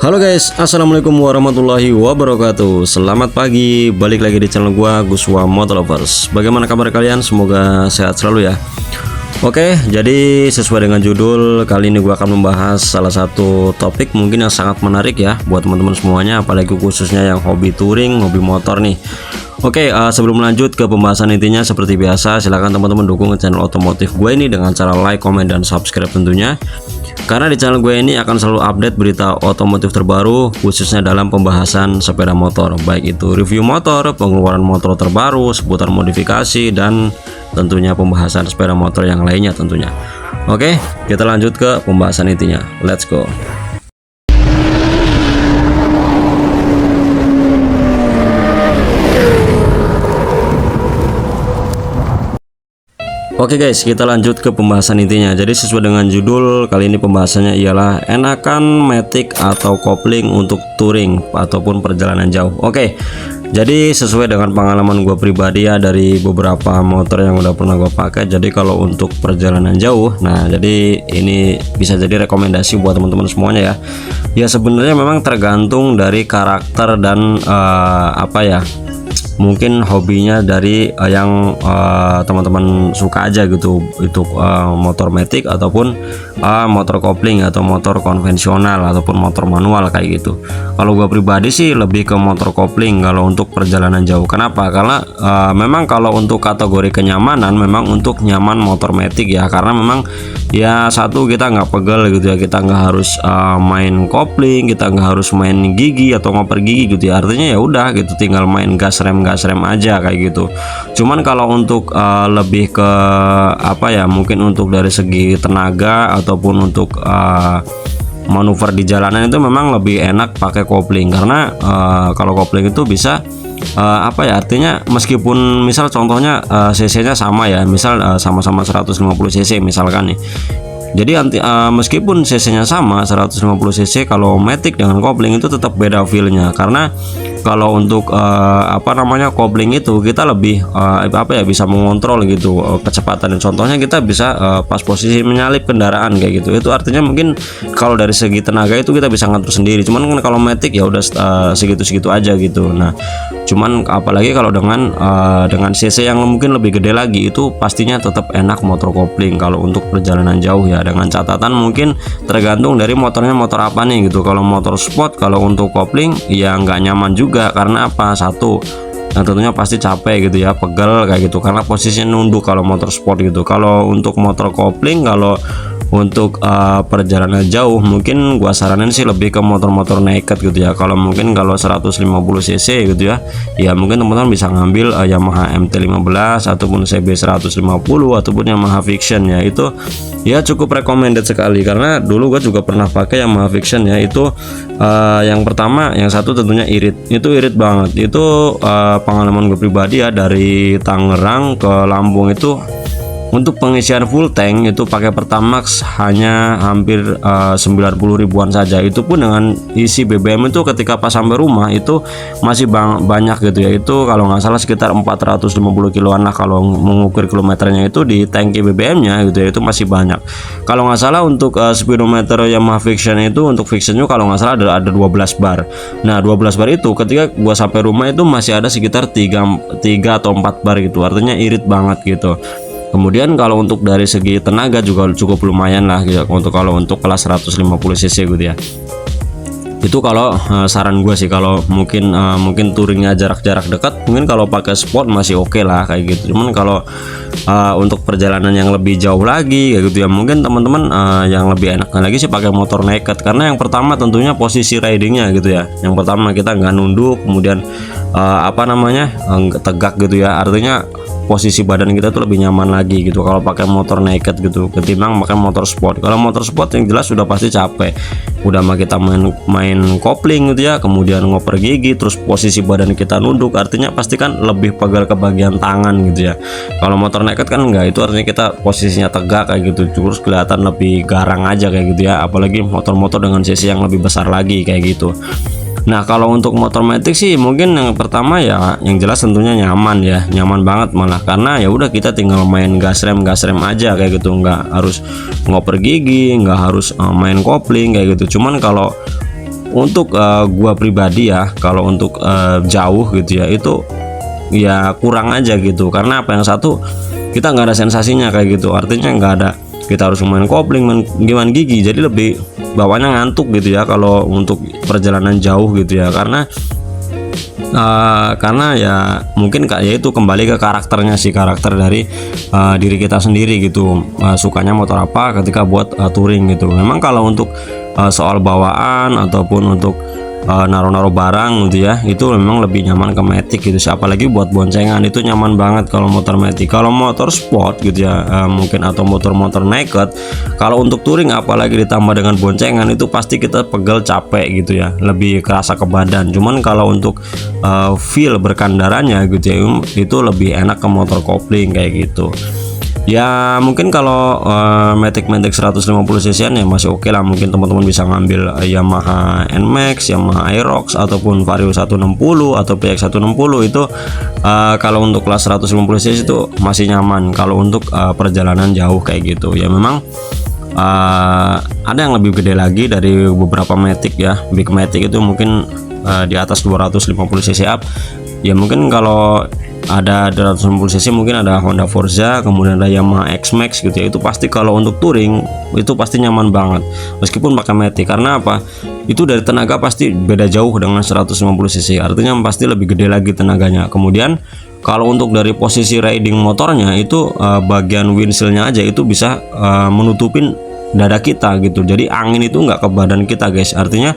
Halo guys, assalamualaikum warahmatullahi wabarakatuh. Selamat pagi, balik lagi di channel gua Guswa Motolovers. Bagaimana kabar kalian? Semoga sehat selalu ya. Oke, jadi sesuai dengan judul, kali ini gua akan membahas salah satu topik mungkin yang sangat menarik ya buat teman-teman semuanya, apalagi khususnya yang hobi touring, hobi motor nih. Oke, sebelum lanjut ke pembahasan intinya, seperti biasa silahkan teman-teman dukung channel otomotif gue ini dengan cara like, komen, dan subscribe tentunya. Karena di channel gue ini akan selalu update berita otomotif terbaru, khususnya dalam pembahasan sepeda motor, baik itu review motor, pengeluaran motor terbaru, seputar modifikasi, dan tentunya pembahasan sepeda motor yang lainnya tentunya. Oke, kita lanjut ke pembahasan intinya. Let's go. Oke guys, kita lanjut ke pembahasan intinya. Jadi sesuai dengan judul, kali ini pembahasannya ialah enakan matic atau kopling untuk touring ataupun perjalanan jauh. Oke, jadi sesuai dengan pengalaman gue pribadi ya, dari beberapa motor yang udah pernah gue pakai. Jadi kalau untuk perjalanan jauh, nah jadi ini bisa jadi rekomendasi buat teman-teman semuanya ya. Ya sebenarnya memang tergantung dari karakter dan apa ya, mungkin hobinya dari yang teman-teman suka aja gitu, itu motor matic ataupun motor kopling atau motor konvensional ataupun motor manual kayak gitu. Kalau gua pribadi sih lebih ke motor kopling kalau untuk perjalanan jauh. Kenapa? Karena memang kalau untuk kategori kenyamanan, memang untuk nyaman motor matic ya, karena memang ya satu, kita nggak pegel gitu ya, kita nggak harus main kopling, kita nggak harus main gigi atau ngoper gigi gitu ya. Artinya ya udah gitu, tinggal main gas rem aja kayak gitu. Cuman kalau untuk lebih ke apa ya, mungkin untuk dari segi tenaga ataupun untuk manuver di jalanan itu memang lebih enak pakai kopling, karena kalau kopling itu bisa apa ya, artinya meskipun misal contohnya cc-nya sama ya, misal sama-sama 150 cc misalkan nih. Jadi meskipun cc-nya sama 150 cc, kalau matic dengan kopling itu tetap beda feel-nya. Karena kalau untuk apa namanya, kopling itu kita lebih apa ya, bisa mengontrol gitu kecepatan. Contohnya kita bisa pas posisi menyalip kendaraan kayak gitu. Itu artinya mungkin kalau dari segi tenaga itu kita bisa ngatur sendiri. Cuman kan kalau matic ya udah segitu-segitu aja gitu. Nah, cuman apalagi kalau dengan cc yang mungkin lebih gede lagi, itu pastinya tetap enak motor kopling kalau untuk perjalanan jauh ya. Dengan catatan mungkin tergantung dari motornya motor apa nih gitu. Kalau motor sport, kalau untuk kopling ya nggak nyaman juga. Karena apa? Satu, yang tentunya pasti capek gitu ya, pegel kayak gitu, karena posisinya nunduk kalau motor sport gitu. Kalau untuk motor kopling, kalau untuk perjalanan jauh mungkin gua saranin sih lebih ke motor-motor naked gitu ya. Kalau mungkin kalau 150 cc gitu ya, ya mungkin teman-teman bisa ngambil Yamaha MT-15 ataupun CB 150 ataupun Yamaha Vision ya. Itu ya cukup recommended sekali, karena dulu gua juga pernah pakai Yamaha Vision ya. Itu yang pertama, yang satu tentunya irit, itu irit banget. Itu pengalaman gue pribadi ya, dari Tangerang ke Lampung itu untuk pengisian full tank itu pakai Pertamax hanya hampir 90 ribuan saja. Itu pun dengan isi BBM itu ketika pas sampai rumah itu masih banyak gitu ya. Itu kalau nggak salah sekitar 450 kiloan lah kalau mengukur kilometernya itu di tangki BBM-nya gitu ya. Itu masih banyak. Kalau nggak salah untuk speedometer Yamaha Vision itu, untuk Visionnya kalau nggak salah ada 12 bar. Nah 12 bar itu ketika gua sampai rumah itu masih ada sekitar 3 atau 4 bar gitu. Artinya irit banget gitu. Kemudian kalau untuk dari segi tenaga juga cukup lumayan lah gitu, kalau untuk kelas 150 cc gitu ya. Itu kalau saran gue sih, kalau mungkin touringnya jarak-jarak dekat, mungkin kalau pakai sport masih oke lah kayak gitu. Cuman kalau untuk perjalanan yang lebih jauh lagi kayak gitu ya, mungkin teman-teman yang lebih enaknya lagi sih pakai motor naked. Karena yang pertama tentunya posisi ridingnya gitu ya. Yang pertama kita nggak nunduk, kemudian apa namanya, tegak gitu ya. Artinya posisi badan kita tuh lebih nyaman lagi gitu kalau pakai motor naked gitu, ketimbang pakai motor sport. Kalau motor sport yang jelas sudah pasti capek, udah mah kita main kopling gitu ya, kemudian ngoper gigi, terus posisi badan kita nunduk, artinya pasti kan lebih pegal ke bagian tangan gitu ya. Kalau motor naked kan enggak, itu artinya kita posisinya tegak kayak gitu, terus kelihatan lebih garang aja kayak gitu ya. Apalagi motor-motor dengan cc yang lebih besar lagi kayak gitu. Nah kalau untuk motor matic sih mungkin yang pertama ya yang jelas tentunya nyaman ya, nyaman banget malah, karena ya udah kita tinggal main gas rem aja kayak gitu, nggak harus ngoper gigi, nggak harus main kopling kayak gitu. Cuman kalau untuk gua pribadi ya, kalau untuk jauh gitu ya itu ya kurang aja gitu. Karena apa, yang satu kita nggak ada sensasinya kayak gitu, artinya nggak ada kita harus main kopling, main gimana gigi, jadi lebih bawahnya ngantuk gitu ya kalau untuk perjalanan jauh gitu ya. Karena ya mungkin ya itu kembali ke karakternya sih, karakter dari diri kita sendiri gitu, sukanya motor apa ketika buat touring gitu. Memang kalau untuk soal bawaan ataupun untuk naruh-naruh barang gitu ya, itu memang lebih nyaman ke matic gitu sih. Apalagi buat boncengan itu nyaman banget kalau motor matic. Kalau motor sport gitu ya mungkin, atau motor-motor naked, kalau untuk touring apalagi ditambah dengan boncengan itu pasti kita pegel, capek gitu ya, lebih kerasa ke badan. Cuman kalau untuk feel berkendaranya gitu ya, itu lebih enak ke motor kopling kayak gitu. Ya mungkin kalau Matic 150cc ya masih oke lah, mungkin teman-teman bisa ngambil Yamaha NMAX, Yamaha Aerox ataupun Vario 160 atau PX 160 itu kalau untuk kelas 150cc itu masih nyaman kalau untuk perjalanan jauh kayak gitu. Ya memang ada yang lebih gede lagi dari beberapa Matic ya, Big Matic itu mungkin di atas 250cc up. Ya mungkin kalau ada 250cc mungkin ada Honda Forza, kemudian ada Yamaha X-Max gitu ya, itu pasti kalau untuk touring itu pasti nyaman banget meskipun pakai Matic. Karena apa, itu dari tenaga pasti beda jauh dengan 150cc, artinya pasti lebih gede lagi tenaganya. Kemudian kalau untuk dari posisi riding motornya itu bagian windshieldnya aja itu bisa menutupin dada kita gitu, jadi angin itu nggak ke badan kita guys, artinya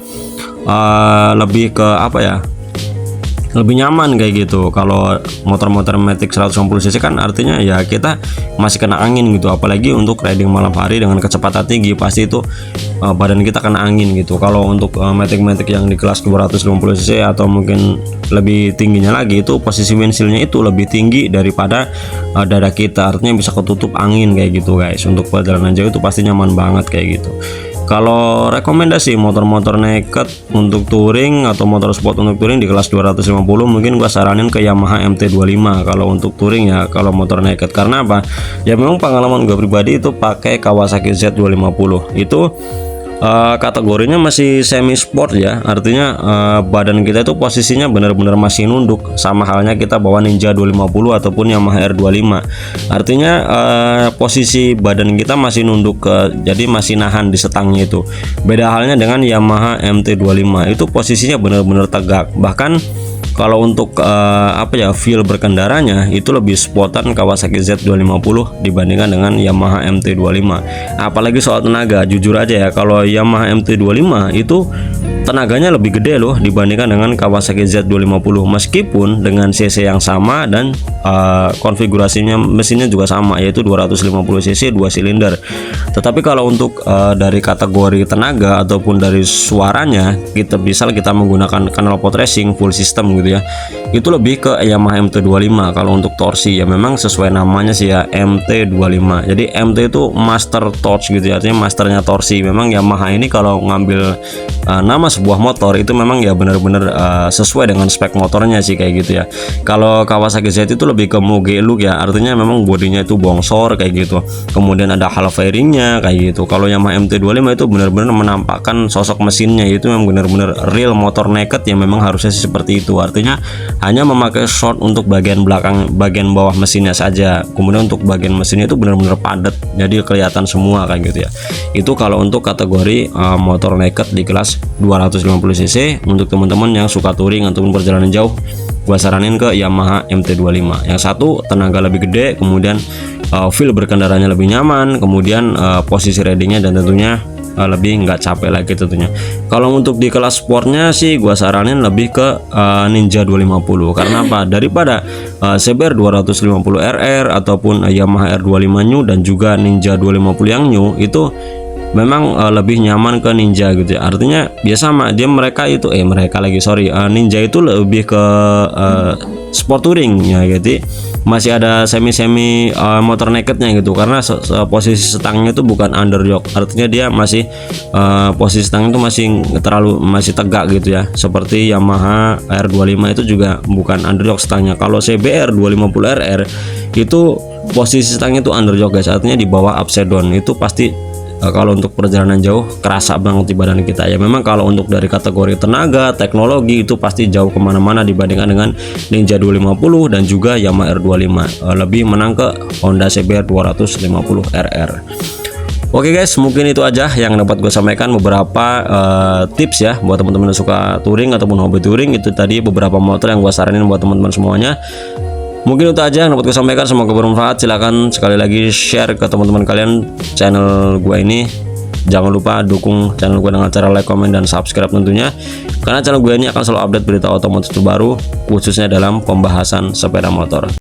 lebih ke apa ya, lebih nyaman kayak gitu. Kalau motor-motor Matic 150cc kan artinya ya kita masih kena angin gitu, apalagi untuk riding malam hari dengan kecepatan tinggi pasti itu badan kita kena angin gitu. Kalau untuk Matic yang di kelas 250cc atau mungkin lebih tingginya lagi, itu posisi windshieldnya itu lebih tinggi daripada dada kita, artinya bisa ketutup angin kayak gitu guys. Untuk perjalanan jauh itu pasti nyaman banget kayak gitu. Kalau rekomendasi motor-motor naked untuk touring atau motor sport untuk touring di kelas 250 mungkin gua saranin ke Yamaha MT25 kalau untuk touring ya, kalau motor naked. Karena apa? Ya memang pengalaman gue pribadi itu pakai Kawasaki Z250 itu kategorinya masih semi sport ya, artinya badan kita itu posisinya benar-benar masih nunduk, sama halnya kita bawa Ninja 250 ataupun Yamaha R25, artinya posisi badan kita masih nunduk jadi masih nahan di setangnya itu. Beda halnya dengan Yamaha MT25 itu posisinya benar-benar tegak. Bahkan kalau untuk apa ya, feel berkendaranya itu lebih sportan Kawasaki Z250 dibandingkan dengan Yamaha MT25. Apalagi soal tenaga, jujur aja ya, kalau Yamaha MT25 itu tenaganya lebih gede loh dibandingkan dengan Kawasaki Z250, meskipun dengan cc yang sama dan konfigurasinya mesinnya juga sama, yaitu 250cc 2 silinder. Tetapi kalau untuk dari kategori tenaga ataupun dari suaranya, kita bisa menggunakan knalpot racing full system gitu ya, itu lebih ke Yamaha MT25. Kalau untuk torsi ya memang sesuai namanya sih ya, MT25. Jadi MT itu master torch gitu ya, artinya masternya torsi. Memang Yamaha ini kalau ngambil nama sebuah motor itu memang ya benar-benar sesuai dengan spek motornya sih kayak gitu ya. Kalau Kawasaki Z itu lebih ke moge look ya, artinya memang bodinya itu bongsor kayak gitu, kemudian ada halo fairingnya kayak gitu. Kalau Yamaha MT25 itu benar-benar menampakkan sosok mesinnya, itu memang benar-benar real motor naked yang memang harusnya seperti itu, artinya hanya memakai short untuk bagian belakang, bagian bawah mesinnya saja, kemudian untuk bagian mesinnya itu benar-benar padat jadi kelihatan semua kayak gitu ya. Itu kalau untuk kategori motor naked di kelas 250cc. Untuk teman-teman yang suka touring ataupun perjalanan jauh, gua saranin ke Yamaha MT25. Yang satu tenaga lebih gede, kemudian feel berkendaranya lebih nyaman, kemudian posisi ridingnya dan tentunya lebih nggak capek lagi tentunya. Kalau untuk di kelas sportnya sih gua saranin lebih ke Ninja 250. Karena apa? Daripada CBR 250 RR ataupun Yamaha R25 new dan juga Ninja 250 yang new, itu memang lebih nyaman ke Ninja gitu ya. Artinya biasa sama dia, mereka itu Ninja itu lebih ke sport touring ya, jadi masih ada semi motor nakednya gitu, karena posisi stangnya itu bukan underyoke, artinya dia masih posisi stang itu masih tegak gitu ya, seperti Yamaha R25 itu juga bukan underyoke stangnya. Kalau CBR 250 RR itu posisi stangnya itu underyoke guys, artinya di bawah upside down, itu pasti kalau untuk perjalanan jauh kerasa banget di badan kita ya. Memang kalau untuk dari kategori tenaga, teknologi itu pasti jauh kemana-mana dibandingkan dengan Ninja 250 dan juga Yamaha R25. Lebih menang ke Honda CBR 250 RR. Oke guys, mungkin itu aja yang dapat gue sampaikan, beberapa tips ya buat teman-teman yang suka touring ataupun hobi touring. Itu tadi beberapa motor yang gue saranin buat teman-teman semuanya. Mungkin itu aja yang dapat gue sampaikan, semoga bermanfaat. Silahkan sekali lagi share ke teman-teman kalian channel gue ini. Jangan lupa dukung channel gue dengan cara like, comment, dan subscribe tentunya, karena channel gue ini akan selalu update berita otomotif terbaru khususnya dalam pembahasan sepeda motor.